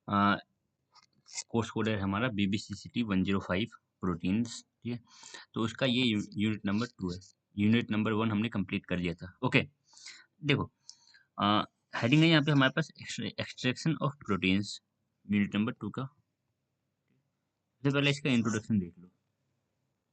Course code है हमारा BBCCT 105 proteins, ठीक है। तो उसका ये यूनिट नंबर 2 है। यूनिट नंबर 1 हमने कंप्लीट कर लिया था। ओके, देखो हेडिंग है यहाँ पे हमारे पास extraction of proteins, unit number 2 का। सबसे पहले इसका इंट्रोडक्शन देख लो,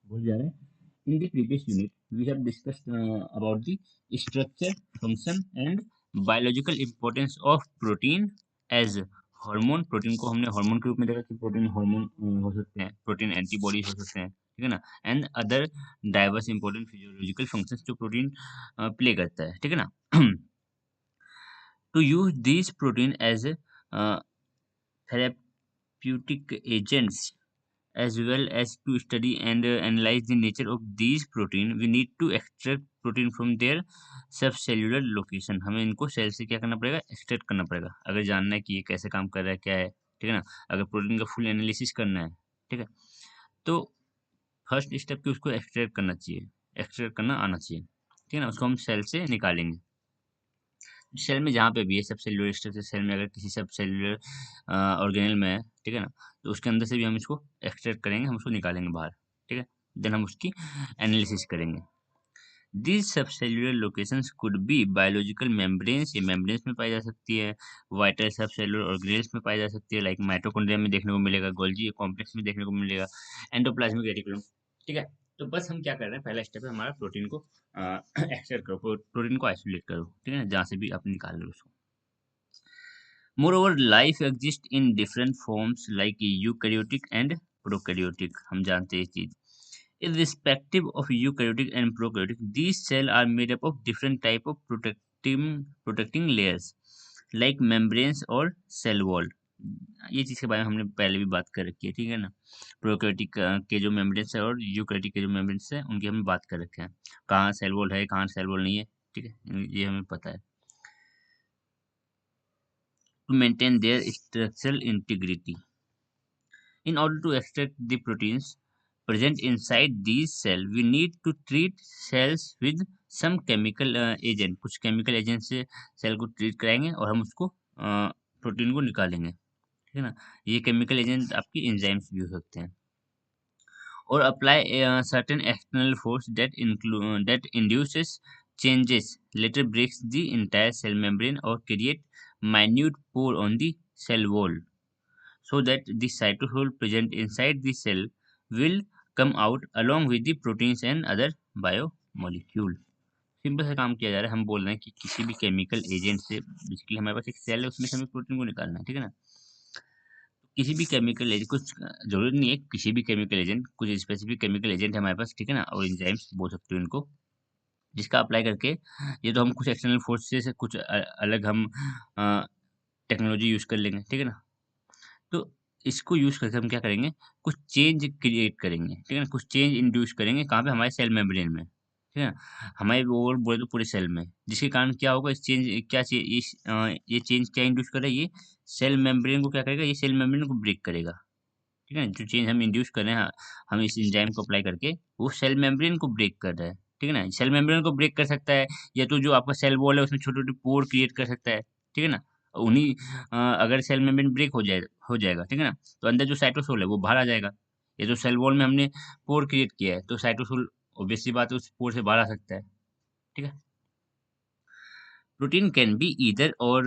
भूल जा रहे हैं। In the previous unit, we have discussed about the structure, function and biological importance of protein as hormone. Protein को हमने हार्मोन के रूप में देखा कि प्रोटीन हार्मोन हो सकते हैं, प्रोटीन एंटीबॉडीज हो सकते हैं, ठीक है ना। And other diverse important physiological functions जो प्रोटीन प्ले करता है, ठीक है ना। To use this protein as therapeutic agents as well as to study and analyze the nature of these protein, we need to extract protein from their subcellular location। हमें इनको cell से क्या करना पड़ेगा, एक्सट्रैक्ट करना पड़ेगा, अगर जानना है कि ये कैसे काम कर रहा है, क्या है, ठीक है ना। अगर प्रोटीन का फुल एनालिसिस करना है, ठीक है, तो फर्स्ट स्टेप की उसको एक्सट्रैक्ट करना चाहिए, एक्सट्रैक्ट करना आना चाहिए, ठीक है ना। उसको हम सेल से निकालेंगे। सेल में जहाँ पे भी है सब सेलुलर स्ट्रक्चर, सेल में अगर किसी सब सेलुलर ऑर्गेनल में है, ठीक है ना, तो उसके अंदर से भी हम इसको एक्सट्रैक्ट करेंगे, हम उसको निकालेंगे बाहर, ठीक है। देन हम उसकी एनालिसिस करेंगे। These subcellular locations could be biological membranes, ये membranes में पाई जा सकती है, vital subcellular organelles में पाई जा सकती है, लाइक माइटोकॉन्ड्रिया में देखने को मिलेगा, गोल्गी कॉम्प्लेक्स में देखने को मिलेगा, एंडोप्लाज्मिक रेटिकुलम, ठीक है। तो बस हम क्या कर रहे हैं, पहला स्टेप है हमारा प्रोटीन को एक्सट्रैक्ट करो, प्रोटीन को आइसोलेट करो, ठीक है ना, जहाँ से भी आप निकाल लो उसको। Moreover, life exists in different forms like eukaryotic and prokaryotic, हम जानते हैं ये चीज। Irrespective of eukaryotic and prokaryotic, these cells are made up of different type of protecting layers like membranes और cell wall। ये चीज के बारे में हमने पहले भी बात कर रखी है, ठीक है ना। प्रोकैरियोटिक के जो मेम्ब्रेन्स है और यूकैरियोटिक के जो मेम्ब्रेन्स है उनकी हमने बात कर रखे हैं, कहाँ सेल वॉल है, कहाँ सेल वॉल नहीं है, ठीक है, ये हमें पता है। To maintain their structural integrity, in order to extract the proteins present inside these cells, we need to treat cells with some chemical agent। कुछ chemical agent से सेल को ट्रीट कराएंगे और हम उसको प्रोटीन को निकालेंगे, ठीक है ना। ये chemical agent आपकी enzymes भी हो सकते हैं। और apply a certain external force that induces changes, later breaks the entire cell membrane or create minute pore on the cell wall, so that the cytosol present inside the cell will come out along with the proteins and other biomolecule। Simple सा काम किया जा रहा है, हम बोल रहे हैं कि किसी भी केमिकल एजेंट से, बेसिकली हमारे पास एक सेल है उसमें से हमें प्रोटीन को निकालना है, ठीक है ना। किसी भी केमिकल एजेंट, कुछ जरूरी नहीं है किसी भी केमिकल एजेंट, कुछ स्पेसिफिक केमिकल एजेंट है हमारे पास, ठीक है ना, और एंजाइम्स बोल सकते हो इनको, जिसका अप्लाई करके ये तो हम कुछ एक्सटर्नल फोर्स से कुछ अलग हम टेक्नोलॉजी यूज कर लेंगे, ठीक है ना। तो इसको यूज करके हम क्या करेंगे, कुछ चेंज क्रिएट करेंगे, ठीक है ना, कुछ चेंज इंड्यूस करेंगे, कहाँ पे, हमारे सेल मेम्ब्रेन में, ठीक है ना, हमारे ओवरऑल बोले तो पूरे सेल में, जिसके कारण क्या होगा, इस चेंज क्या ये चेंज क्या इंड्यूस कर रहा है, ये सेल मेम्ब्रेन को क्या करेगा, ये सेल मेम्ब्रेन को ब्रेक करेगा, ठीक है ना। जो चेंज हम इंड्यूस कर रहे हैं, हम इस एंजाइम को अप्लाई करके, वो सेल मेम्ब्रेन को ब्रेक कर रहा है, ठीक है ना। सेल मेम्ब्रेन को ब्रेक कर सकता है, या तो जो आपका सेल वॉल है उसमें छोटे छोटे पोर क्रिएट कर सकता है, ठीक है ना। उन्हीं अगर सेल मेम्ब्रेन ब्रेक हो जाएगा, ठीक है ना, तो अंदर जो साइटोसोल है वो बाहर आ जाएगा। ये जो सेल वॉल में हमने पोर क्रिएट किया है, तो साइटोसोल ऑब्वियस सी बात है उस पोर से बाहर आ सकता है, ठीक है। प्रोटीन कैन बी ईदर और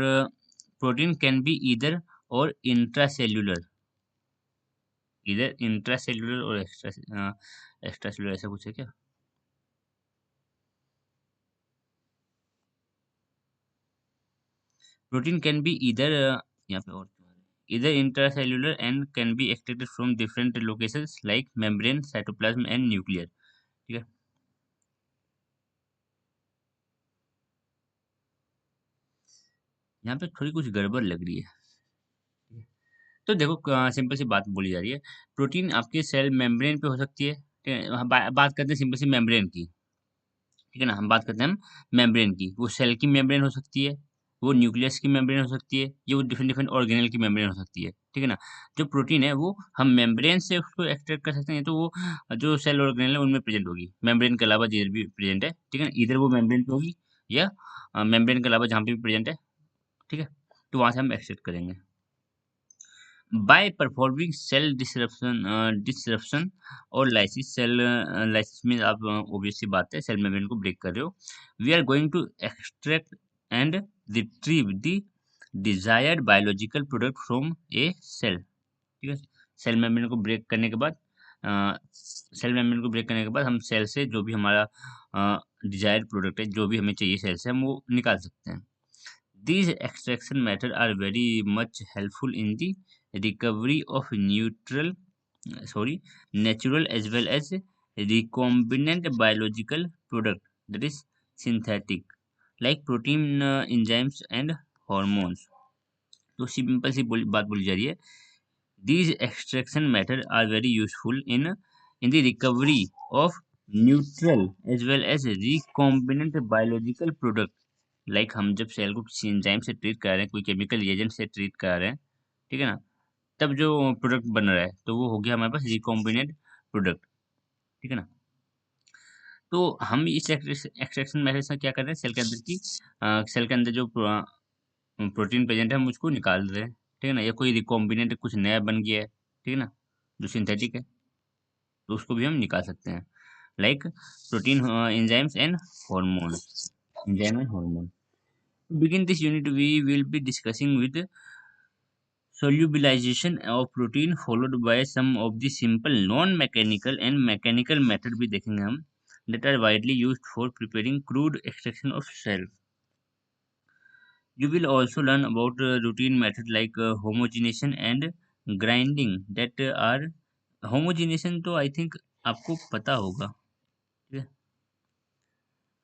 प्रोटीन कैन बी ईदर और इंट्रासेल्यूलर, इधर इंट्रासेल्युलर और एक्स्ट्रा सेल्युलर ऐसा कुछ है क्या। प्रोटीन कैन बी इधर यहाँ पे और इधर intracellular and can be extracted from different locations like membrane, cytoplasm and nuclear, ठीक है। यहाँ पे थोड़ी कुछ गड़बड़ लग रही है। तो देखो सिंपल सी बात बोली जा रही है, प्रोटीन आपके सेल मेम्ब्रेन पे हो सकती है, ठीक है। हम बात करते हैं सिंपल सी मेम्ब्रेन की, ठीक है ना, हम बात करते हैं हम मेम्ब्रेन की, वो सेल की मेम्ब्रेन हो सकती है, वो न्यूक्लियस की मेम्ब्रेन हो सकती है, ये वो डिफरेंट डिफरेंट ऑर्गेनल की मेम्ब्रेन हो सकती है, ठीक है ना। जो प्रोटीन है वो हम मेम्ब्रेन से उसको एक्सट्रैक्ट कर सकते हैं, तो वो जो सेल ऑर्गेनल है उनमें प्रेजेंट होगी, मेम्ब्रेन के अलावा जिधर भी प्रेजेंट है, ठीक है, इधर वो मेम्ब्रेन पे होगी या मेम्ब्रेन के अलावा जहाँ पे भी प्रेजेंट है, ठीक है, तो वहां से हम एक्सट्रैक्ट करेंगे। बाय परफॉर्मिंग सेल डिसरप्शन और लाइसिस सेल लाइसिस में आप ऑब्वियसली बात है सेल मेम्ब्रेन को ब्रेक कर रहे हो. We are going to extract and retrieve the desired biological product from a cell. ठीक है. सेल मेम्ब्रेन को ब्रेक करने के बाद सेल मेम्ब्रेन को ब्रेक करने के बाद हम सेल से जो भी हमारा डिजायर्ड प्रोडक्ट है, जो भी हमें चाहिए सेल से, हम वो निकाल सकते हैं. These extraction methods are very much helpful in the recovery of natural as well as recombinant biological product, that is synthetic, like protein, enzymes and hormones. तो सिंपल सी बात बोली जा रही है. These extraction methods are very useful in the recovery of neutral as well as recombinant biological product. Like हम जब cell को किसी एंजाइम से ट्रीट कर रहे हैं, कोई केमिकल एजेंट से ट्रीट कर रहे हैं, ठीक है ना, तब जो प्रोडक्ट बन रहा है तो वो हो गया हमारे पास रिकॉम्बिनेंट प्रोडक्ट. ठीक है ना. तो हम इस एक्सट्रैक्शन मेथड से क्या कर रहे हैं, सेल के अंदर की सेल के अंदर जो प्रोटीन प्रेजेंट है हम उसको निकाल रहे हैं. ठीक है ना. या कोई रिकॉम्बिनेंट कुछ नया बन गया है, ठीक है ना, जो सिंथेटिक है, तो उसको भी हम निकाल सकते हैं. Like protein, enzymes and hormone. Enzyme and hormone. To begin this unit, we will be discussing with solubilization of protein followed by some of the simple non-mechanical and mechanical method भी देखेंगे हम, that are widely used for preparing crude extraction of cell. You will also learn about routine method like homogenization and grinding that are homogenization तो I think आपको पता होगा. ठीक है.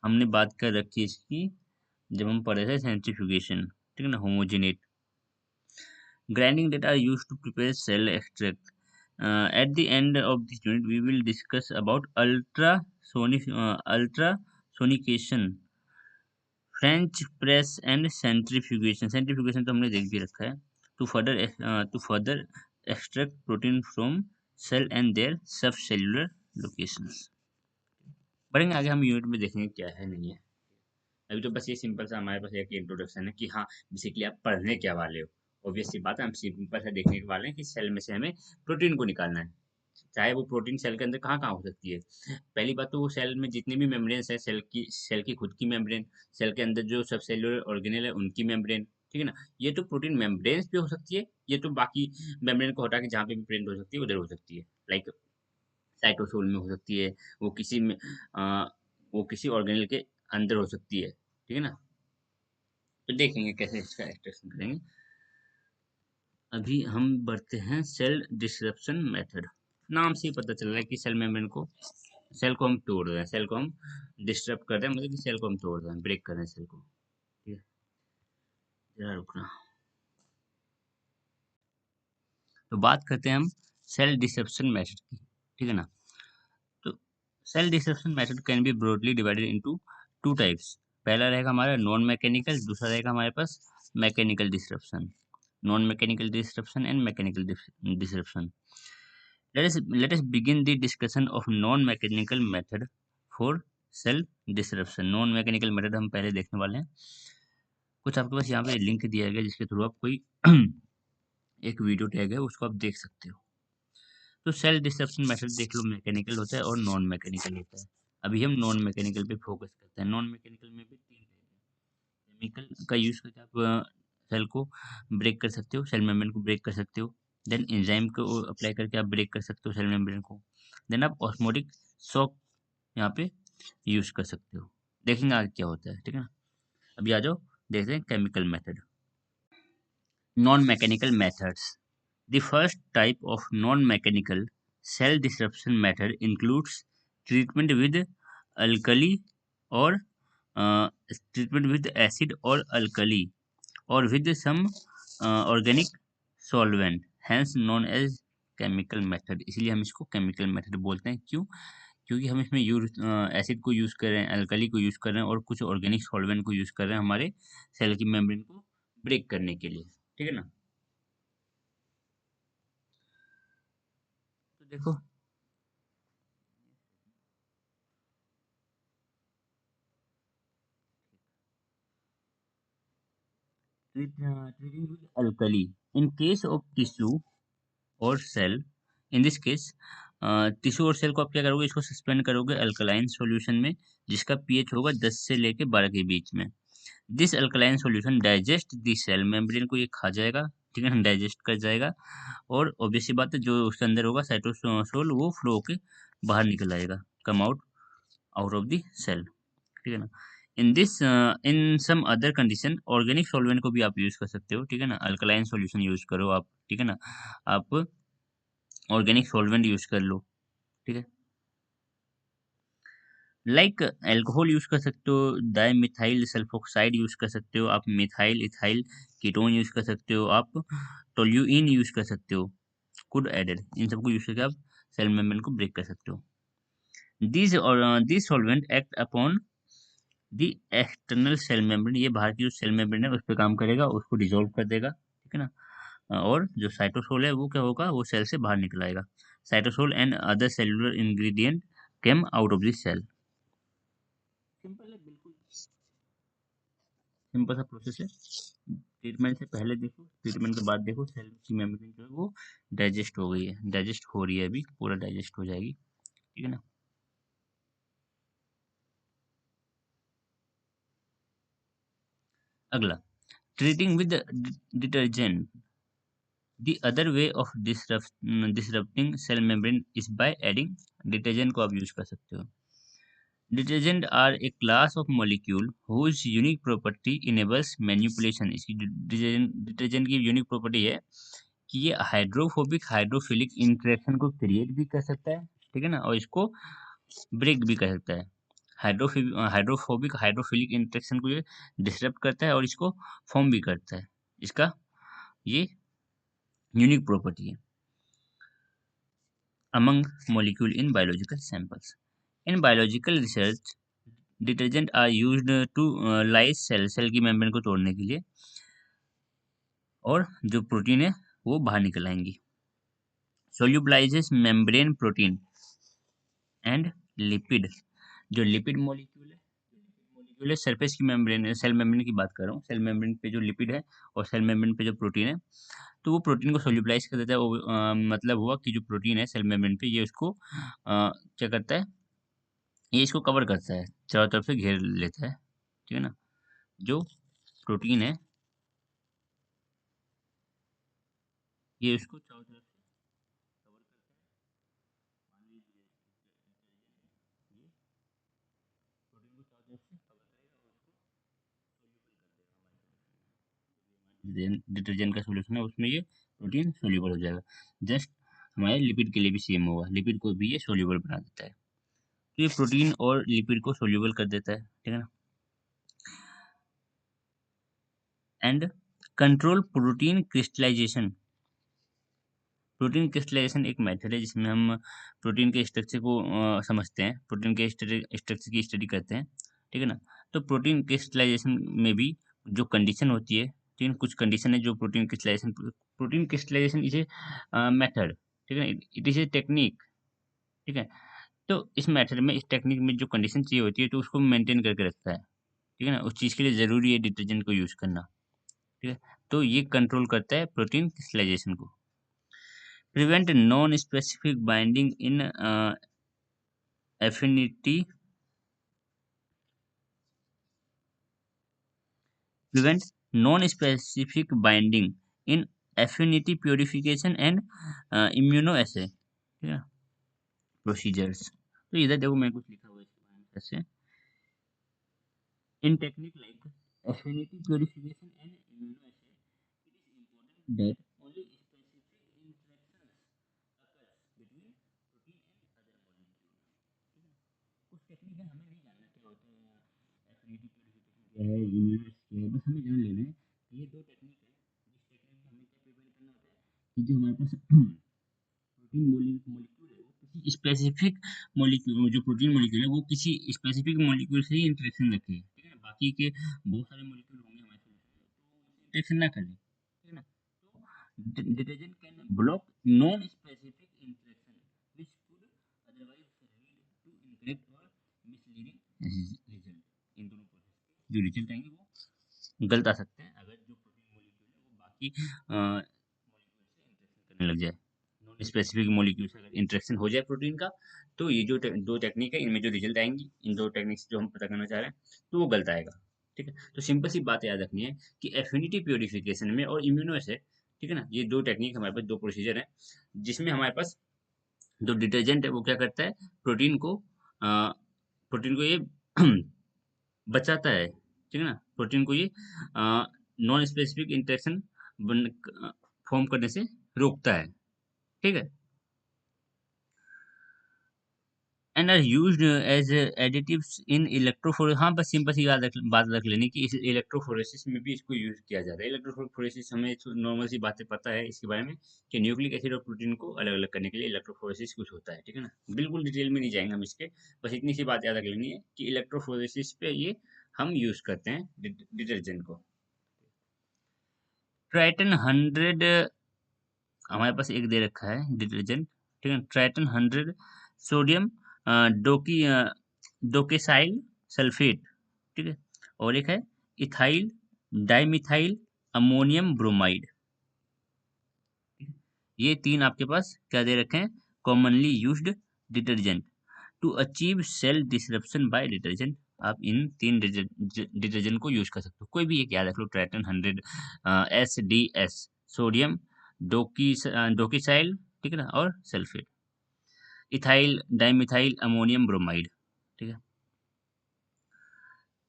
हमने बात कर रखी है इसकी जब हम पढ़े थे सेंट्रीफ्यूगेशन. ठीक है ना. होमोजेनेट. Grinding that are used to prepare cell extract. At the end of this unit, we will discuss about ultrasonication, French press and centrifugation. Centrifugation तो हमने देख भी रखा है. To further extract protein from cell and their subcellular locations. बढ़ेंगे आगे, हम unit में देखेंगे क्या है नहीं है. अभी तो बस ये सिंपल सा हमारे पास एक इंट्रोडक्शन है कि हाँ बेसिकली आप पढ़ने क्या वाले हो. ऑब्वियस सी बात है, हम सिंपल सा देखने के वाले हैं कि सेल में से हमें प्रोटीन को निकालना है. चाहे वो प्रोटीन सेल के अंदर कहाँ कहाँ हो सकती है. पहली बात तो वो सेल में जितनी भी मेम्ब्रेन्स है, सेल की खुद की मेम्ब्रेन, सेल के अंदर जो सब सेलुलर ऑर्गेनेल है उनकी मेम्ब्रेन. ठीक है ना. ये तो प्रोटीन मेम्ब्रेन्स भी हो सकती है, ये तो बाकी मेम्ब्रेन को हटा के जहाँ पे भी प्रिंट हो सकती है उधर हो सकती है. लाइक साइटोसोल में हो सकती है, वो किसी में वो किसी ऑर्गेनेल के अंदर हो सकती है. ठीक है ना. तो देखेंगे कैसे इसका एक्सट्रैक्शन करेंगे. अभी हम बढ़ते हैं सेल डिसरप्शन मेथड. नाम से ही पता चल रहा है कि सेल मेम्ब्रेन को, सेल को हम तोड़ रहे हैं, सेल को हम डिस्टर्ब कर रहे हैं, मतलब कि सेल को हम तोड़ रहे हैं, ब्रेक कर रहे हैं सेल को. ठीक है. जरा रुकना. तो बात करते हैं हम सेल डिसरप्शन मेथड की. ठीक है ना. तो cell disruption method can be broadly divided into two types. पहला रहेगा हमारा नॉन मैकेनिकल, दूसरा रहेगा हमारे पास mechanical disruption. Non mechanical disruption and mechanical disruption. Let us begin the discussion of non-mechanical method for cell disruption. Non mechanical method हम पहले देखने वाले हैं. कुछ आपके पास यहाँ पे लिंक दिया गया जिसके थ्रू आप कोई एक वीडियो टैग है उसको आप देख सकते हो. तो सेल डिस्ट्रप्शन मेथड देख लो, मैकेनिकल होता है और नॉन मैकेनिकल होता है. अभी हम नॉन मैकेनिकल पे फोकस करते हैं. नॉन मैकेनिकल में भी तीन टाइप है. केमिकल का यूज करके आप सेल को ब्रेक कर सकते हो, सेल मेम्ब्रेन को ब्रेक कर सकते हो. देन एंजाइम को अप्लाई करके आप ब्रेक कर सकते हो सेल मेम्ब्रेन को. देन आप ऑस्मोटिक शॉक यहाँ पे यूज कर सकते हो. देखेंगे आगे क्या होता है. ठीक है ना. अभी आ जाओ देखते हैं chemical method. Non mechanical methods. The first type of non-mechanical cell disruption method includes treatment with alkali or treatment with acid or alkali or with some organic solvent, hence known as chemical method. इसलिए हम इसको chemical method बोलते हैं. क्यों? क्योंकि हम इसमें acid को यूज कर रहे हैं, अल्कली को यूज कर रहे हैं और कुछ ऑर्गेनिक सॉल्वेंट को यूज कर रहे हैं हमारे सेल की मेम्ब्रेन को ब्रेक करने के लिए. ठीक है ना. तो देखो treating with alkali. In case of tissue, और cell, in this case tissue और सेल को आप क्या करोगे, इसको सस्पेंड करोगे अल्कलाइन सॉल्यूशन में, जिसका पीएच होगा 10 से लेके 12 के बीच में। This alkaline solution digest the cell membrane को ये खा जाएगा, ठीक है, डाइजेस्ट कर जाएगा, और ऑब्वियस सी बात है जो उसके अंदर होगा साइटोसोल वो फ्लो होके बाहर निकल आएगा, come out out of the cell, ठीक है ना। In some other condition organic solvent को भी आप यूज कर सकते हो, ठीक है ना, अल्कलाइन सॉल्यूशन यूज करो आप, ठीक है ना, आप ऑर्गेनिक सॉल्वेंट यूज कर लो, ठीक है। लाइक अल्कोहल यूज कर सकते हो, डाई मिथाइल सल्फोक्साइड यूज कर सकते हो आप, मिथाइल इथाइल कीटोन यूज कर सकते हो आप, टोल्यूइन यूज कर सकते हो, कुड एडेड, इन सबको यूज करके आप सेल मेम्ब्रेन को ब्रेक कर सकते हो। This solvent act upon the external cell membrane, ये बाहर की जो सेल मेम्ब्रेन है उस पर काम करेगा, उसको डिसॉल्व कर देगा, ठीक है ना, और जो साइटोसोल है वो क्या होगा, वो सेल से बाहर निकल आएगा। Cytosol and other cellular ingredient came out of this cell. Simple है, बिल्कुल सिंपल सा प्रोसेस है। ट्रीटमेंट से पहले देखो, ट्रीटमेंट के बाद देखो, सेल की मेम्ब्रेन जो है वो डाइजेस्ट हो गई है, डाइजेस्ट हो रही है, अभी पूरा डाइजेस्ट हो जाएगी, ठीक है ना। अगला, treating with detergent, the other way of disrupting cell membrane is by adding detergent को आप यूज कर सकते हो। Detergent are a class of molecule whose unique property enables manipulation, इसकी डिटर्जेंट की यूनिक प्रॉपर्टी है कि ये हाइड्रोफोबिक हाइड्रोफिलिक इंटरेक्शन को क्रिएट भी कर सकता है, ठीक है ना, और इसको ब्रेक भी कर सकता है। हाइड्रोफोबिक हाइड्रोफिलिक इंटरेक्शन को ये डिसरप्ट करता है और इसको फॉर्म भी करता है, इसका ये यूनिक प्रॉपर्टी है। Among molecule in biological samples. In biological research, detergent are used to lyse cell की मेम्ब्रेन को तोड़ने के लिए, और जो प्रोटीन है वो बाहर निकल आएंगी। सोल्यूबलाइजेस मेम्ब्रेन प्रोटीन एंड लिपिड, जो लिपिड मॉलिक्यूल है सरफेस की मेम्ब्रेन, सेल मेम्ब्रेन की बात कर रहा हूँ, सेल मेम्ब्रेन पे जो लिपिड है और सेल मेम्ब्रेन पे जो प्रोटीन है, तो वो प्रोटीन को सोल्यूबलाइज कर देता है, वो मतलब हुआ कि जो प्रोटीन है सेल मेम्ब्रेन पे ये उसको क्या करता है, ये इसको कवर करता है, चारों तरफ से घेर लेता है, ठीक है ना। जो प्रोटीन है ये इसको चारों तरफ से कवर करता है, मान लीजिए ये प्रोटीन को चारों तरफ से कवर करेगा और उसको सोल्यूबल कर देगा हमारे डिटर्जेंट का सोल्यूशन है उसमें ये प्रोटीन सोल्यूबल हो जाएगा। जस्ट हमारे लिपिड के लिए भी सेम होगा, लिपिड को भी ये सोल्यूबल बना देता है, तो ये प्रोटीन और लिपिड को सोल्यूबल कर देता है, ठीक है ना। And control protein crystallization, protein crystallization एक मेथड है जिसमें हम प्रोटीन के स्ट्रक्चर को समझते हैं, प्रोटीन के स्ट्रक्चर की स्टडी करते हैं, ठीक है ना। तो प्रोटीन क्रिस्टलाइजेशन में भी जो कंडीशन होती है, ठीक है, कुछ कंडीशन है जो protein crystallization is a method, ठीक है, इट इज ए टेक्निक, ठीक है। तो इस मेथड में, इस टेक्निक में जो कंडीशन चाहिए होती है तो उसको मेंटेन करके रखता है, ठीक है ना, उस चीज़ के लिए ज़रूरी है डिटर्जेंट को यूज़ करना, ठीक है। तो ये कंट्रोल करता है प्रोटीन क्रिस्टलाइजेशन को। prevent non-specific binding in affinity prevent non-specific binding in affinity purification and immunoassay, ठीक है, प्रोसीजर्स। तो इधर देखो मैं कुछ लिखा हुआ है इसके बारे में कैसे, in technique like affinity purification and immunoassay, it is important that only specific interactions occurs between protein and other molecule, कुछ टेक्निक है हमें नहीं जानना क्या होता है, एफिनिटी प्यूरिफिकेशन क्या है, यूनिवर्स क्या है, बस हमें जान लेना है कि ये दो टेक्निक है, जिस टेक्निक में हमें क्या प्रिपेयर करना होता है कि जो हमारे पास प्रोटीन मॉलिक्यूल है वो किसी स्पेसिफिक मॉलिक्यूल, जो प्रोटीन मॉलिक्यूल है वो किसी स्पेसिफिक मॉलिक्यूल से ही इंटरेक्शन रखे, ठीक है ना, बाकी के बहुत सारे मॉलिक्यूल होंगे हमारे solution में, तो वो इंटरेक्शन ना करें, ठीक है ना। तो detergent can block non specific interaction which could otherwise lead to incorrect or misleading result, इन दोनों प्रोसेस के जो रिजल्ट आएंगे वो गलत आ सकते हैं अगर जो प्रोटीन मॉलिक्यूल है वो बाकी मॉलिक्यूल से इंटरेक्शन करने लग जाए। स्पेसिफिक मॉलिक्यूल से अगर इंटरेक्शन हो जाए प्रोटीन का, तो ये जो दो टेक्निक है, इनमें जो रिजल्ट आएंगी, इन दो टेक्निक से जो हम पता करना चाह रहे हैं, तो वो गलत आएगा। ठीक है, तो सिंपल सी बात याद रखनी है कि एफिनिटी प्योरिफिकेशन में और इम्यूनो एसिड, ठीक है ना, ये दो टेक्निक हमारे पास, दो प्रोसीजर है, जिसमें हमारे पास जो डिटर्जेंट है वो क्या करता है, प्रोटीन को प्रोटीन को ये बचाता है, ठीक है ना, प्रोटीन को ये नॉन स्पेसिफिक इंटरेक्शन फॉर्म करने से रोकता है। ठीक है, and are used as additives in electrophoresis, हाँ बस सिंपल सी बात रख लेनी कि इस इलेक्ट्रोफोरेसिस में भी इसको यूज किया जाता है। इलेक्ट्रोफोरेसिस हमें नॉर्मल सी बातें पता है इसके बारे में, कि न्यूक्लिक एसिड और प्रोटीन को अलग अलग करने के लिए इलेक्ट्रोफोरेसिस कुछ होता है। ठीक है ना, बिल्कुल डिटेल में नहीं जाएंगे हम इसके, बस इतनी सी बात याद रख लेनी है कि इलेक्ट्रोफोरेसिस पे ये हम यूज करते हैं डिटर्जेंट को। ट्राइटन 100 हमारे पास एक दे रखा है डिटर्जेंट, ठीक है, ट्राइटन 100 सोडियम डोकी डोकेसाइल सल्फेट, ठीक है, और एक है इथाइल डाइमिथाइल अमोनियम ब्रोमाइड। ये तीन आपके पास क्या दे रखे हैं, commonly used detergent to achieve cell disruption by detergent. आप इन तीन डिटर्जेंट को यूज कर सकते हो, कोई भी एक याद रख लो, ट्राइटन 100 SDS सोडियम डोकीसाइल, ठीक है ना, और sulphate, ethyl dimethyl ammonium bromide. ठीक है,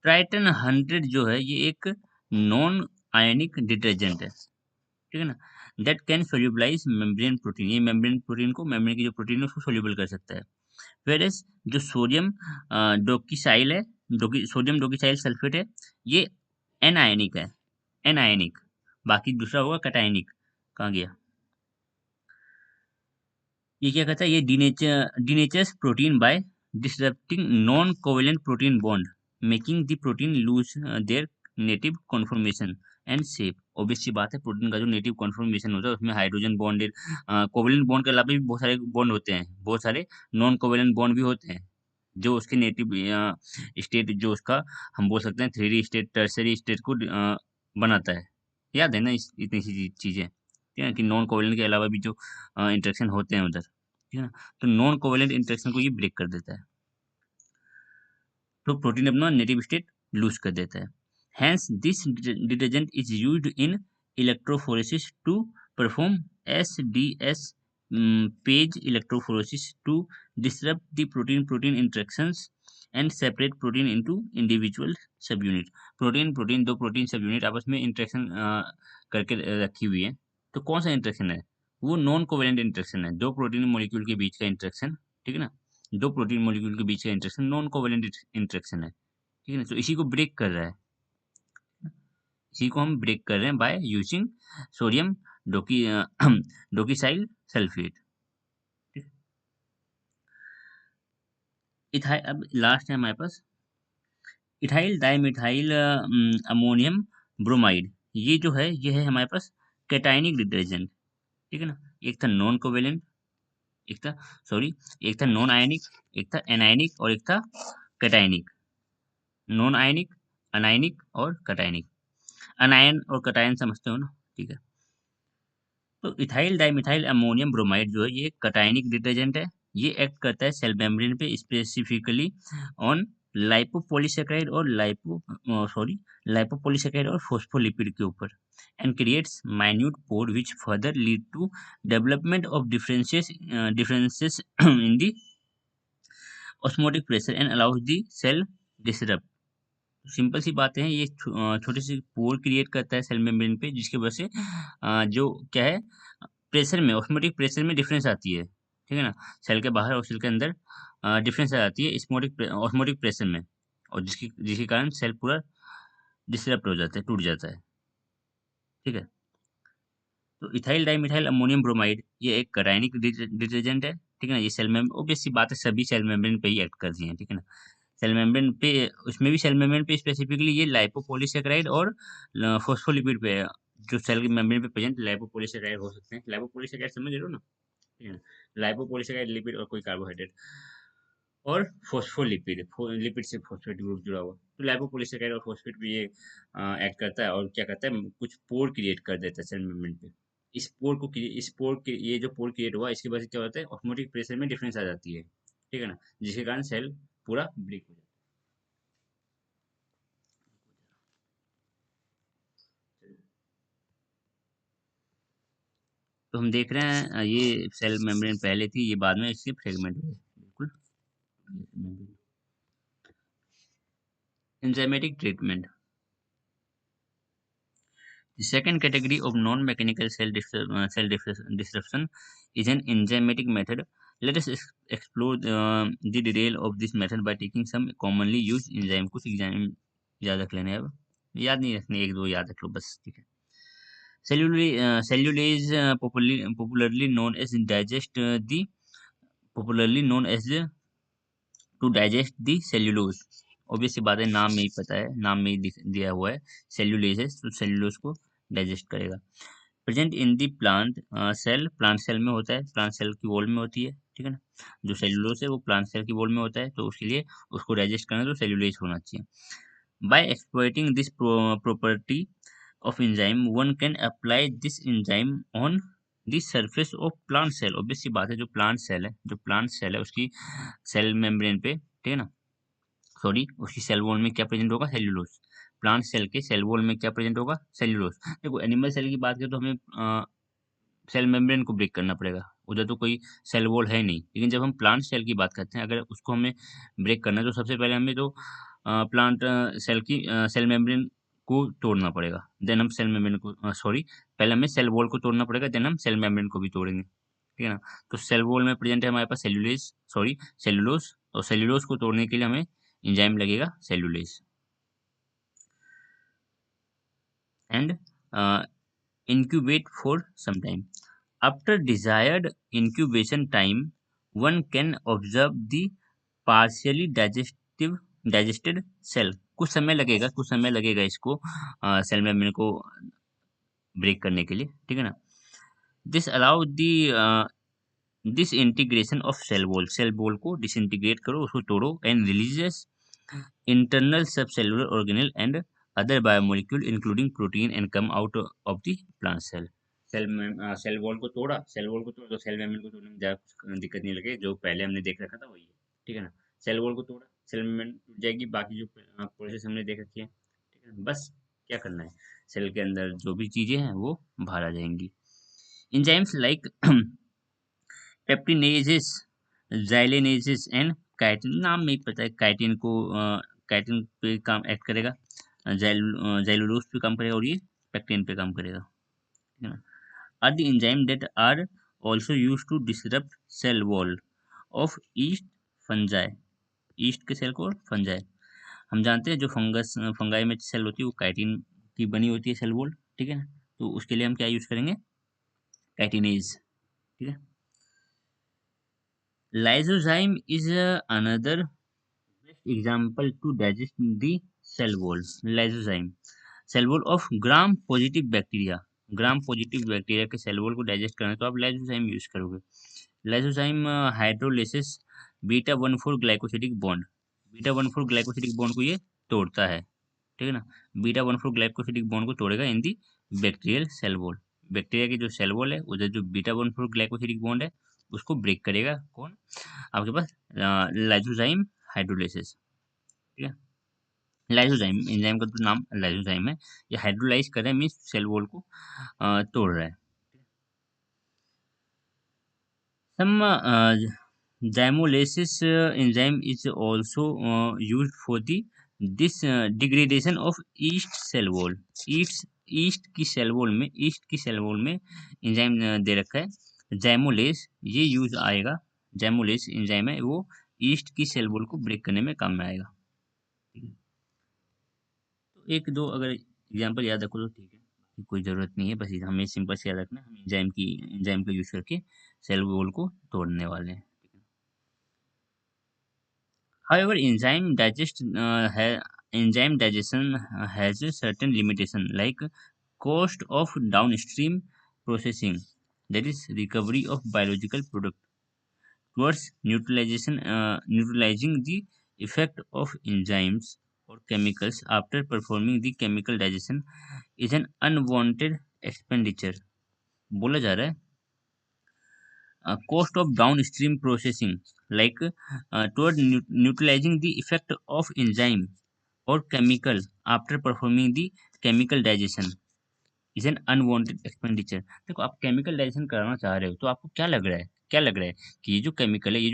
ट्राइटन 100 जो है ये एक नॉन आयनिक डिटर्जेंट है, ठीक है ना, that can solubilise membrane protein, ये मेम्ब्रेन प्रोटीन को, मेम्ब्रेन की जो प्रोटीन है उसको सोल्यूबल कर सकता है। वेरएस जो सोडियम डोकिसाइल है, सोडियम डोकिसाइल सल्फेट है, ये एनायनिक है, एनायनिक, बाकी दूसरा होगा कटायनिक। कहाँ गया, ये क्या कहता है, ये denatures protein by disrupting non covalent protein bond, making the protein lose their native conformation and shape. Obvious सी बात है, प्रोटीन का जो नेटिव कॉन्फॉर्मेशन होता है उसमें हाइड्रोजन बॉन्डेड, कोवेलेंट बॉन्ड के अलावा भी बहुत सारे बॉन्ड होते हैं, बहुत सारे नॉन कोवेलेंट बॉन्ड भी होते हैं, जो उसके नेटिव स्टेट, जो उसका हम बोल सकते हैं three D state, tertiary state को बनाता है। याद है ना इतनी सी चीजें, ठीक है, कि नॉन कोवेलेंट के अलावा भी जो इंटरेक्शन होते हैं उधर, ठीक है ना, तो नॉन कोवेलेंट इंटरेक्शन को ये ब्रेक कर देता है, तो प्रोटीन अपना नेटिव स्टेट लूज कर देता है। Hence this detergent is used in electrophoresis to perform SDS page electrophoresis to disrupt the protein protein interactions and separate protein into individual subunit। Protein protein दो protein सब unit आपस में interaction करके रखी हुई है, तो कौन सा इंटरेक्शन है, वो नॉन कोवेलेंट इंटरेक्शन है, दो प्रोटीन मॉलिक्यूल के बीच का इंटरेक्शन, ठीक है ना, दो प्रोटीन मॉलिक्यूल के बीच का इंटरेक्शन नॉन कोवेलेंट इंटरेक्शन है, ठीक है ना, तो इसी को ब्रेक कर रहा है, इसी को हम ब्रेक कर रहे हैं बाय यूजिंग सोडियम डोकी डोकीसाइल सल्फेट। इथाइल, अब लास्ट है हमारे पास इथाइल डाइमिथाइल अमोनियम ब्रोमाइड, ये जो है ये है हमारे पास कैटायनिक डिटर्जेंट, ठीक है ना, एक था नॉन कोवेलेंट, एक था, सॉरी, एक था नॉन आयनिक, एक था एनायनिक, और एक था कैटायनिक। नॉन आयनिक, अनायनिक और कैटायनिक, अनायन और कैटायन समझते हो ना, ठीक है, तो इथाइल डाइमिथाइल अमोनियम ब्रोमाइड जो है ये कटायनिक डिटर्जेंट है, ये एक्ट करता है सेल मेम्ब्रेन पे, स्पेसिफिकली ऑन लाइपोपॉलीसेकेराइड और लाइपोपॉलीसेकेराइड और फोस्फोलिपिड के ऊपर, and creates minute pore which further lead to development of differences in the osmotic pressure and allows the cell disrupt. Simple सी बातें हैं, ये छोटे से पोर क्रिएट करता है सेल मेम्ब्रेन पे, जिसकी वजह से जो क्या है, प्रेशर में, ऑस्मोटिक प्रेशर में डिफरेंस आती है, ठीक है ना, सेल के बाहर और सेल के अंदर डिफरेंस आ जाती है ऑस्मोटिक प्रेशर में, और जिसकी जिसके कारण सेल पूरा डिसरप्ट हो जाता है, टूट जाता है, ठीक है, तो इथाइल डाइमिथाइल अमोनियम ब्रोमाइड ये एक कैटायनिक डिटर्जेंट है, ठीक है ना, ये सेल में ऑब्वियस सी बात है, सभी सेल मेम्ब्रेन पे ही एक्ट करती हैं, ठीक है ना, सेल मेम्ब्रेन पे, उसमें भी सेल मेम्ब्रेन पे स्पेसिफिकली ये लाइपोपॉलीसेकेराइड और फॉस्फोलिपिड पे है, जो सेल के मेम्ब्रेन पे प्रेजेंट लाइपोपॉलीसेकेराइड हो सकते हैं, लाइपोपॉलीसेकेराइड समझ रहे हो ना, ठीक है ना, लाइपोपॉलीसेकेराइड लिपिड और कोई कार्बोहाइड्रेट, और फॉस्फोलिपिड, लिपिड से फॉस्फेट ग्रुप जुड़ा हुआ, तो लाइपोपॉलीसेकेराइड और फॉस्फेट भी ये एक्ट करता है, और क्या करता है, कुछ पोर क्रिएट कर देता है सेल मेम्ब्रेन पे, स्पोर के ये जो पोर क्रिएट हुआ इसकी वजह से क्या होता है, ऑस्मोटिक प्रेशर में डिफरेंस आ जाती है, ठीक है ना, जिसके कारण सेल पूरा ब्रेक हो जाता है। तो हम देख रहे हैं ये सेल मेम्ब्रेन पहले थी, ये बाद में इसके फ्रेगमेंट हुए, बिल्कुल। Enzymatic treatment, the second category of non-mechanical cell disruption is an enzymatic method. Let us explore the detail of this method by taking some commonly used enzyme. कुछ एग्जाम याद रख लेने हैं अब, याद नहीं रखने, एक दो याद रख लो बस, ठीक है। Cellulase, popularly known as digest the popularly known as to digest the cellulose. Obvious सी बात है, नाम में ही पता है, नाम में ही दिया हुआ है सेल्यूलेज है, तो सेल्यूलोज को डाइजेस्ट करेगा। Present in the plant cell, plant cell में होता है, प्लांट सेल की वॉल में होती है, ठीक है ना। जो सेल्यूलोज है वो प्लांट सेल की वॉल में होता है, तो उसके लिए उसको डाइजेस्ट करना तो सेल्यूलेज होना चाहिए। By exploiting this property of enzyme, one can apply this enzyme on the surface of plant cell। Obvious सी बात है, जो प्लांट सेल है, जो प्लांट सेल है उसकी सेल मेम्ब्रेन पे, ठीक है ना, सॉरी उसकी सेल वॉल में क्या प्रेजेंट होगा, सेल्यूलोज। प्लांट सेल के सेल वॉल में क्या प्रेजेंट होगा, सेल्यूलोज। देखो एनिमल सेल की बात करें तो हमें सेल मेम्ब्रेन को ब्रेक करना पड़ेगा, उधर तो कोई सेल वॉल है नहीं, लेकिन जब हम प्लांट सेल की बात करते हैं, अगर उसको हमें ब्रेक करना है तो सबसे पहले हमें तो प्लांट सेल की सेल मेम्ब्रेन को तोड़ना पड़ेगा, देन हम सेल मेम्ब्रेन को सॉरी पहले हमें सेल वॉल को तोड़ना पड़ेगा, देन हम सेल मेम्ब्रेन को भी तोड़ेंगे, ठीक है ना। तो सेल वॉल में प्रेजेंट है हमारे पास सेल्यूलेज, सॉरी सेल्यूलोज, और सेल्यूलोज को तोड़ने के लिए हमें एंजाइम लगेगा cellulase. And incubate for some time. After desired incubation time, one can observe the partially digested cell। कुछ समय लगेगा, कुछ समय लगेगा इसको सेल मेम्ब्रेन को ब्रेक करने के लिए, ठीक है ना। This allow the disintegration of cell wall को डिसइंटीग्रेट करो, उसको तोड़ो, and releases internal subcellular organelle and other biomolecule including protein and come out of the plant cell। Cell wall को तोड़ा, सेल वॉल को तोड़ा तो सेल मेम्ब्रेन को तोड़ने में ज़्यादा कुछ दिक्कत नहीं लगे, जो पहले हमने देख रखा था वही है, ठीक है ना। सेल वॉल को तोड़ा, सेल मेम्ब्रेन टूट जाएगी, बाकी जो प्रोसेस हमने देख रखी है, ठीक है ना। बस क्या करना है, सेल के अंदर जो भी चीज़ें हैं वो बाहर आ जाएंगी। enzymes like पेप्टिनेजेस, जाइलेनेजेस एंड काइटिन, नाम में ही पता है, काइटिन को काइटिन पे काम एक्ट करेगा, जाइलुलोज पे काम करेगा, और ये पेक्टिन पे काम करेगा, ठीक है ना। Are the enzyme that are also used to disrupt cell wall of yeast fungi. Yeast के सेल को फंजाई, हम जानते हैं जो फंगाई में सेल होती है वो काइटिन की बनी होती है सेल वॉल, ठीक है ना। तो उसके लिए हम क्या यूज करेंगे, काइटिनेज, ठीक है। Lysozyme is another best example to digest the cell wall। lysozyme, cell wall of gram positive bacteria, gram positive bacteria के सेल वॉल को डाइजेस्ट करना है तो आप लाइसोजाइम यूज करोगे। Lysozyme hydrolysis beta 1,4 glycosidic bond, beta 1,4 glycosidic bond को ये तोड़ता है, ठीक है ना। बीटा 1,4 ग्लाइकोसिडिक बॉन्ड को तोड़ेगा इन दी बैक्टीरियल सेल वॉल। बैक्टीरिया की जो सेल वॉल है उधर जो बीटा 1,4 ग्लाइकोसिडिक बॉन्ड है उसको ब्रेक करेगा कौन, आपके पास लाइसोजाइम हाइड्रोलिसिस, ठीक है। लाइसोजाइम एंजाइम का तो नाम लाइसोजाइम है, ये हाइड्रोलाइज कर रहा है, मीन्स सेल वॉल को तोड़ रहा है। सम zymolysis enzyme is also used for the this degradation of yeast cell wall। East की सेल वॉल में एंजाइम दे रखा है जाइमोलेस, ये यूज आएगा, जाइमोलेस एंजाइम है वो ईस्ट की सेल वॉल को ब्रेक करने में काम में आएगा, ठीक है। तो एक दो अगर एग्जांपल याद रखो तो ठीक है, बाकी कोई ज़रूरत नहीं है, बस हमें सिंपल से याद रखना है, हम एंजाइम का यूज़ करके सेल वॉल को तोड़ने वाले हैं, ठीक है। However, enzyme digestion has a certain limitation, like cost of downstream processing, that is recovery of biological product towards neutralizing the effect of enzymes or chemicals after performing the chemical digestion is an unwanted expenditure। बोला जा रहा है cost of downstream processing, like toward neutralizing the effect of enzyme or chemical after performing the chemical digestion is an unwanted expenditure. देखो आप chemical digestion कराना चाह रहे हो तो आपको क्या लग रहा है कि ये जो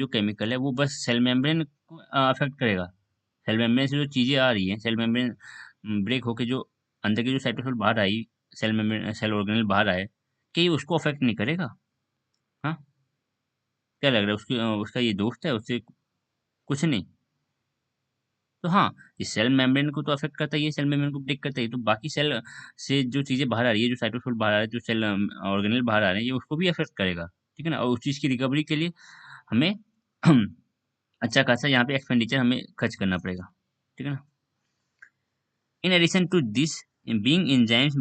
केमिकल है वो बस सेल मेम्ब्रेन को अफेक्ट करेगा। सेल मेम्ब्रेन से जो चीजें आ रही हैं, सेल मेम्ब्रेन ब्रेक होके जो अंदर की जो साइटोसोल बाहर आई, सेल मेम्ब्रेन सेल ऑर्गेनेल बाहर आए, क्या ये उसको अफेक्ट नहीं करेगा? हाँ, क्या लग रहा है उसका ये दोस्त है, उससे कुछ नहीं। तो हाँ, ये सेल मेम्ब्रेन को तो अफेक्ट करता ही है, सेल मेम्ब्रेन को ब्रेक करता ही है, तो बाकी सेल से जो चीजें बाहर आ रही है, जो साइटोसोल बाहर आ रहा है, जो सेल ऑर्गेनेल बाहर आ रहे हैं, ये उसको भी अफेक्ट करेगा। ठीक है ना? और उस चीज की रिकवरी के लिए हमें अच्छा खासा यहाँ पे एक्सपेंडिचर हमें खर्च करना पड़ेगा। ठीक है ना? In addition to this, being enzymes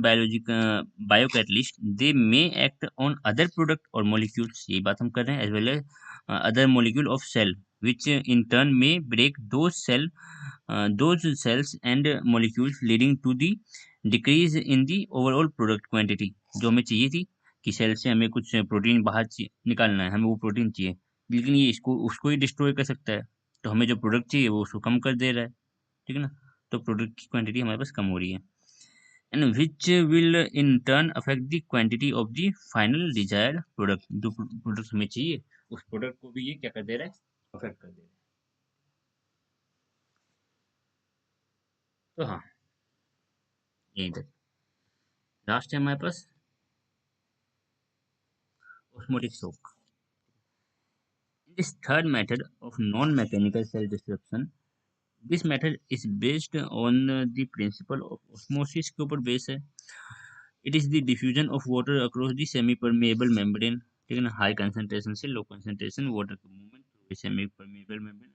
biocatalyst, they may act on other product or molecules. यही बात हम कर रहे हैं, as well as other molecule of cell, which in turn may break those cells and molecules, leading to the decrease in the overall product quantity. जो हमें चाहिए थी कि सेल से हमें कुछ प्रोटीन बाहर निकालना है, हमें वो प्रोटीन चाहिए, लेकिन ये इसको उसको ही डिस्ट्रॉय कर सकता है, तो हमें जो प्रोडक्ट चाहिए वो उसको कम कर दे रहा है। ठीक है ना? तो प्रोडक्ट की क्वांटिटी हमारे पास कम हो रही है, and which will in turn affect the quantity of the final desired product. जो प्रोडक्ट हमें चाहिए उस प्रोडक्ट को भी ये क्या कर दे रहा है, अफेक्ट कर दे रहा है। तो हाँ, यही तक लास्ट है हमारे पास osmotic shock. This third method of non mechanical cell disruption, this method is based on the principle of osmosis के ऊपर बेस है। It is the diffusion of water across the semi permeable membrane. ठीक है ना? High concentration से low concentration water का movement through semi permeable membrane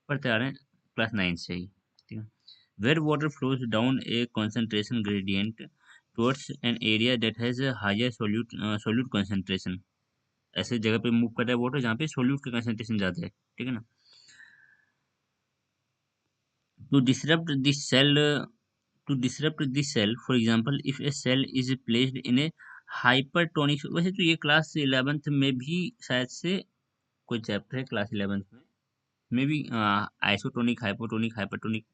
पढ़ते आ रहे हैं क्लास 9 से ही। ठीक है? Where water flows down a concentration gradient towards an area that has a higher solute concentration. ऐसे जगह पे मूव कर रहा है वाटर जहाँ पे सोल्यूट का कंसंट्रेशन ज्यादा है। ठीक है ना? To disrupt this cell to disrupt the cell, for example if a cell is placed in a hypertonic, वैसे तो ये क्लास 11th में भी शायद से कोई चैप्टर है क्लास 11th में भी आइसोटोनिक हाइपोटोनिक हाइपरटोनिक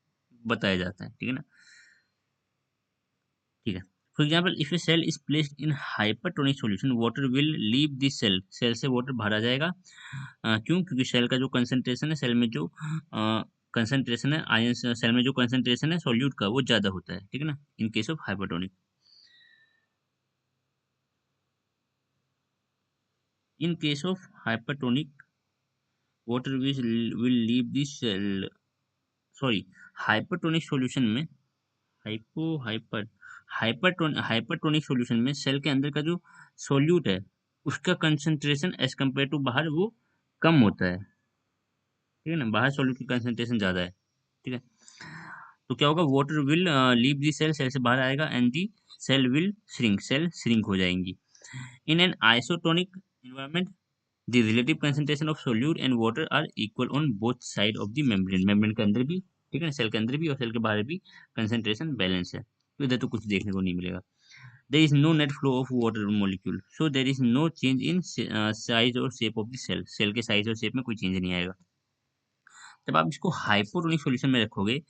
बताया जाता है। ठीक है ना? ठीक है। For example if a cell is placed in hypertonic solution water will leave this cell, cell से वाटर बाहर आ जाएगा। क्यों? क्योंकि सेल का जो कंसंट्रेशन है, सेल में जो कंसंट्रेशन है आयन, सेल में जो कंसंट्रेशन है सोल्यूट का वो ज्यादा होता है। ठीक है ना? In case of hypertonic, in case of hypertonic water will leave the cell, sorry, hypertonic solution में हाइपरटोनिक सॉल्यूशन में सेल के अंदर का जो सोल्यूट है उसका कंसंट्रेशन एज कम्पेयर टू बाहर वो कम होता है। ठीक है ना? बाहर सोल्यूट की कंसंट्रेशन ज्यादा है। ठीक है? तो क्या होगा, water will leave the cell, cell से बाहर आएगा, and the cell will shrink, cell shrink हो जाएंगी। In an isotonic environment, the relative concentration of solute and water are equal on both side of the membrane, membrane के अंदर भी, ठीक है ना, सेल के अंदर भी और सेल के बाहर भी कंसंट्रेशन बैलेंस है, तो इधर तो कुछ देखने को नहीं मिलेगा। there is no net flow of water molecule, so there is no change in size और shape of the cell, cell के साइज और शेप में कोई चेंज नहीं आएगा। जब आप इसको हाइपोटोनिक सॉल्यूशन में रखोगे,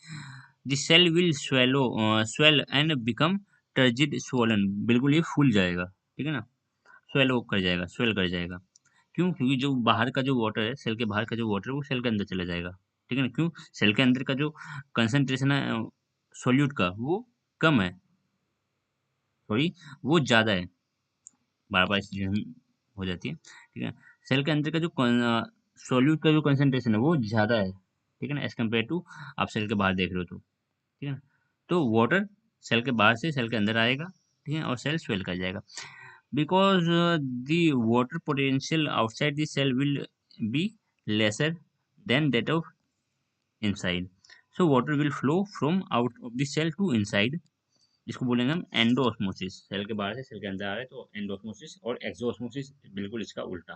the cell will swell and become turgid swollen, बिल्कुल ये फूल जाएगा। ठीक है ना? स्वेलो कर जाएगा, स्वेल कर जाएगा। क्यों? क्योंकि जो बाहर का जो वाटर है, सेल के बाहर का जो वाटर है वो सेल के अंदर चला जाएगा। ठीक है ना? क्यों? सेल के अंदर का जो कंसंट्रेशन है सोल्यूट का वो कम है, सॉरी, वो ज्यादा है। बार बार इस चीज़ हो जाती है। ठीक है? सेल के अंदर का जो सोल्यूट का जो कंसंट्रेशन है वो ज्यादा है। ठीक है ना? एज कम्पेयर टू आप सेल के बाहर देख रहे हो तो। ठीक है ना? तो वाटर सेल के बाहर से सेल के अंदर आएगा। ठीक है? और सेल स्वेल कर जाएगा, because the water potential outside the cell will be lesser than that of inside, so water will flow from out of the cell to inside। इसको बोलेंगे हम एंडोऑस्मोसिस, सेल के बाहर से सेल के अंदर आ रहा है तो एंडोऑस्मोसिस, और एक्सोऑस्मोसिस बिल्कुल इसका उल्टा।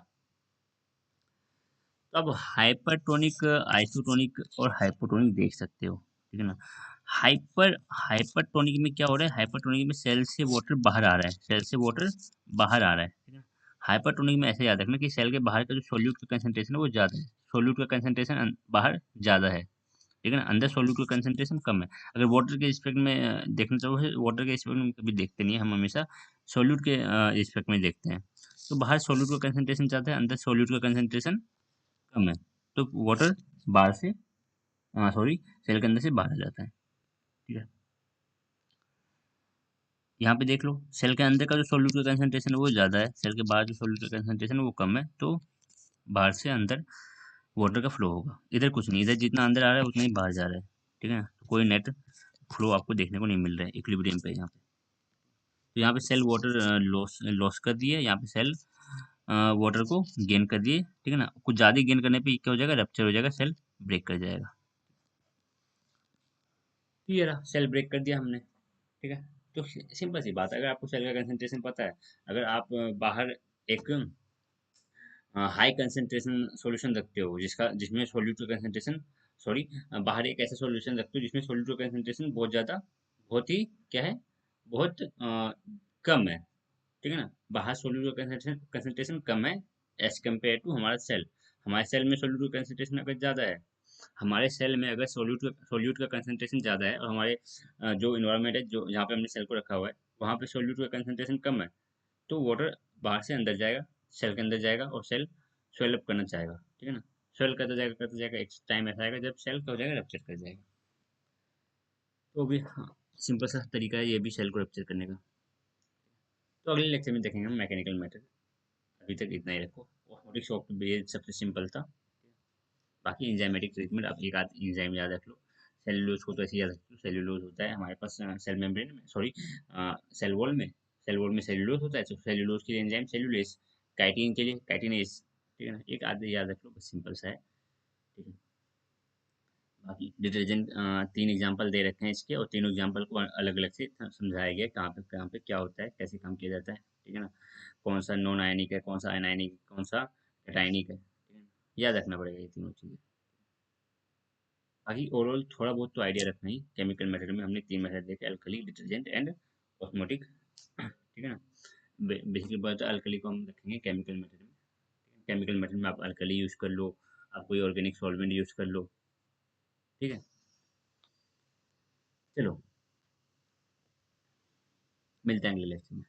तो अब हाइपरटोनिक, आइसोटोनिक और हाइपोटोनिक देख सकते हो। ठीक है ना? हाइपरटोनिक में क्या हो रहा है, हाइपरटोनिक में सेल से वाटर बाहर आ रहा है, सेल से वाटर बाहर आ रहा है, ठीक है। हाइपरटोनिक में ऐसे याद रखना कि सेल के बाहर का जो सोल्यूट का कंसंट्रेशन है वो ज़्यादा है, सोल्यूट का कंसंट्रेशन बाहर ज़्यादा है, ठीक है ना, अंदर सोल्यूट का कंसंट्रेशन कम है। अगर वाटर के रिस्पेक्ट में देखना चाहो, वाटर के रिस्पेक्ट में कभी देखते नहीं है, हम हमेशा सोल्यूट के रिस्पेक्ट में देखते हैं। तो बाहर सोल्यूट का कंसंट्रेशन ज़्यादा है, अंदर सोल्यूट का कंसंट्रेशन कम है, तो वाटर बाहर से सॉरी सेल के अंदर से बाहर आ जाता है, ठीक है। यहाँ पे देख लो, सेल के अंदर का जो सोल्यूट का कंसंट्रेशन है वो ज़्यादा है, सेल के बाहर जो सोल्यूट का कंसंट्रेशन है वो कम है, तो बाहर से अंदर वाटर का फ्लो होगा। इधर कुछ नहीं, इधर जितना अंदर आ रहा है उतना ही बाहर जा रहा है, ठीक है। तो कोई नेट फ्लो आपको देखने को नहीं मिल रहा है इक्विलिब्रियम पे यहाँ पे। तो यहाँ पे सेल वाटर लॉस लॉस कर दिए, यहाँ पे सेल वाटर को गेन कर दिए, ठीक है ना। कुछ ज़्यादा गेन करने पे क्या हो जाएगा, रप्चर हो जाएगा, सेल ब्रेक कर जाएगा। तो ये रहा, सेल ब्रेक कर दिया हमने, ठीक है। तो सिंपल सी बात है, अगर आपको सेल का कंसंट्रेशन पता है, अगर आप बाहर एक हाई कंसंट्रेशन सॉल्यूशन रखते हो जिसमें सोल्यूट का कंसंट्रेशन सॉरी बाहर एक ऐसा सॉल्यूशन रखते हो जिसमें सोल्यूट का कंसंट्रेशन बहुत ज़्यादा, बहुत ही क्या है, बहुत कम है, ठीक है ना। बाहर सोल्यूट का कंसंट्रेशन कम है एज कम्पेयर टू हमारा सेल। हमारे सेल में सोल्यूट का कंसंट्रेशन अगर ज़्यादा है, हमारे सेल में अगर सोल्यूट का कंसंट्रेशन ज़्यादा है, और हमारे जो इन्वायरमेंट है, जो जहाँ पे हमने सेल को रखा हुआ है, वहाँ पे सोल्यूट का कंसंट्रेशन कम है, तो वाटर बाहर से अंदर जाएगा, सेल के अंदर जाएगा, और सेल स्वेल अप करना चाहेगा, ठीक है ना। स्वेल करता जाएगा, एक टाइम ऐसा आएगा जब सेल क्या हो जाएगा, रप्चर कर जाएगा। तो भी हाँ, सिंपल सा तरीका है ये भी सेल को रप्चर करने का। तो अगले लेक्चर में देखेंगे हम मैकेनिकल मैटर। अभी तक इतना ही रखो। ऑस्मोटिक शॉक ये सबसे सिंपल था। बाकी इंजाइमेटिक ट्रीटमेंट आप एक आध इंजाइम याद रख लो। सेलुलोज को तो ऐसे याद रख लो, सेलुलोज होता है हमारे पास सेल मेम्ब्रेन में, सॉरी सेल वॉल में, सेल वॉल में सेलुलोज होता है, तो सेलुलोज के लिए एंजाइम सेलुलेज, काइटिन के लिए काइटिनेज, ठीक है ना। एक आधे याद रख लो, बस सिंपल सा है, ठीक है। बाकी डिटर्जेंट तीन एग्जांपल दे रखे हैं इसके, और तीनों एग्जांपल को अलग अलग से समझाया गया कहाँ पे क्या होता है, कैसे काम किया जाता है, ठीक है ना। कौन सा नॉन आयनिक है, कौन सा अनायनिक, कौन सा कैटायनिक है, ठीक है ना? याद रखना पड़ेगा ये तीनों चीज़ें। बाकी ओवरऑल थोड़ा बहुत तो आइडिया रखना ही। केमिकल मेथड में हमने तीन मेथड देखे, अल्कली, डिटर्जेंट एंड ऑस्मोटिक, ठीक है ना। बेसिकली बात अल्कली को हम रखेंगे केमिकल मेथड में। केमिकल मेथड में आप अल्कली यूज़ कर लो, आप कोई ऑर्गेनिक सॉल्वेंट यूज़ कर लो, ठीक है। चलो, मिलते हैं अगले लेक्चर में।